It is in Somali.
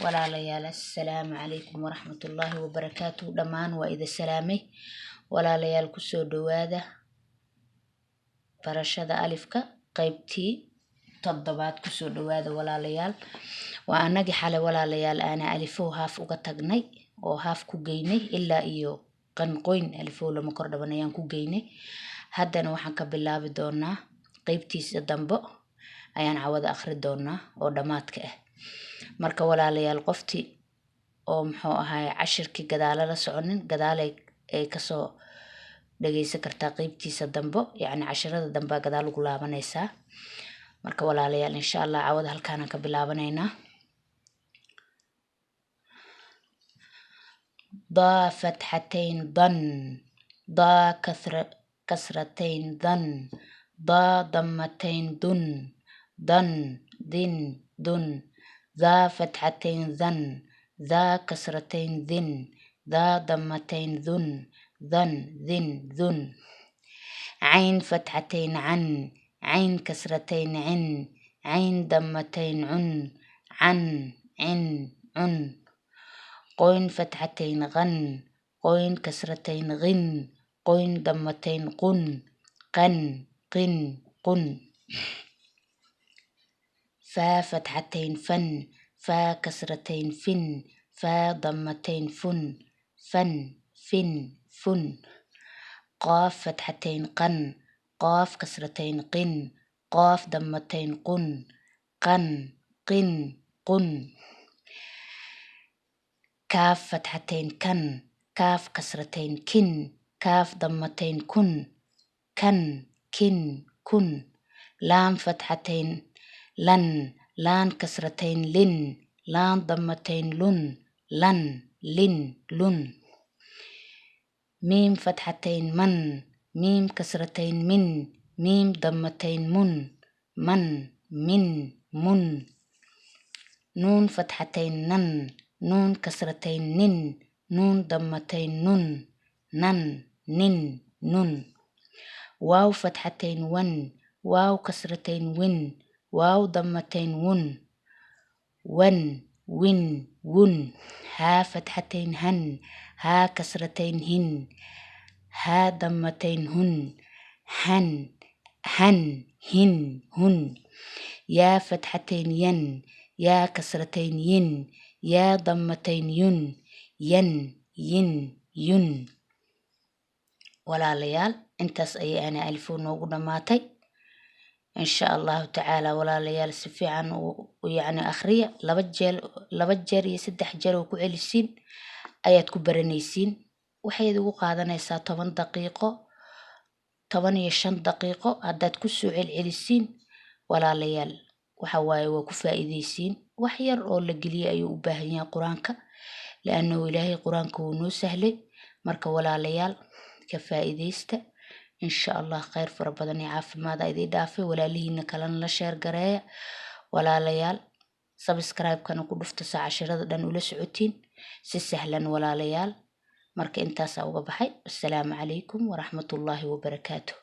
walaalayaal assalaamu calaykum waraxmatullaahi wabarakaatu. dhammaan waa idin salaamay walaalayaal, kusoo dhawaada barashada alifka qaybtii 7 kusoo dhawaada walaalayaal. waa anagi xalay walaalayaal aana alifow haaf uga tagnay oo haaf ku geynay ilaa iyo qanqoyn alifow lama kordhaban ayaan ku geynay. haddana waxaan ka bilaabi doonaa qaybtiisa dambe ayaan cawada akhri doonaa oo dhamaadka ah. marka walaalayaal qoftii oo muxuu ahaay cashirkii gadaala la soconin gadaal ay kasoo dhageysan kartaa qaybtiisa dambe, yacni cashirada dambe gadaal ugu laabanaysaa. marka walaalayaal insha Allah cawada halkaan ka bilaabanaynaa. ضا فتحتين ضن، ضا كسرتين ضن، ضا ضمتين دن، ضن ذن دن، ذا فتحتين ذن، ذا كسرتين ذن، ذا ضمتين ذن، ذن ذن ذن. عين فتحتين عن، عين كسرتين عن، عين ضمتين عن، عن عن عن. قوين فتحتين غن، قوين كسرتين غن، قوين ضمتين قن، قن قن قن. فا فتحتين فن، فا كسرتين فن، فا ضمتين فن، فن فن فن. قاف فتحتين قن، قاف كسرتين قن، قاف ضمتين قن، قن قن قن. كاف فتحتين كن، كاف كسرتين كن، كاف ضمتين كن، كن كن كن. لام فتحتين لن، لان كسرتين لن، لان ضمتين لن، لن لن لن. ميم فتحتين من، ميم كسرتين من، ميم ضمتين من، من من من. نون فتحتين نن، نون كسرتين نن، نون ضمتين نن، نن نن نن. واو فتحتين ون، واو كسرتين ون، واو ضمتين ون، ون ون ون. ها فتحتين هن، ها كسرتين هن، ها ضمتين هن، هن هن هن هن. يا فتحتين ين، يا كسرتين ين، يا ضمتين ين، ين ين ين. walaalayaal intaas ayay ana alifo noogu dhamaatay insha Allah taala. walaalayaal si fiican u yacni akhriya laba jeer iyo 3 jeer oo ku celisiin ayaad ku baranaysiin. waxay ugu qaadanaysaa 10 daqiiqo 15 daqiiqo haddaad ku soo celcelisiin walaalayaal. waxa waaye waa ku faa'iideysiin. wax yar oo la geliyo ayuu u baahan yahay quraanka, laana ilaahay quraanka uu noo sahlay. marka walaalayaal ka faa'iideysta insha Allah. khayr fara badan iyo caafimaad idin dhaafay. walaalihiina kalena la share gareeya walaalayaal. subscribe-kana ku dhufta cashirada dhan ula socotiin si sahlan walaalayaal. marka intaas uga baxay. assalaamu calaykum waraxmatullaahi wabarakaatuh.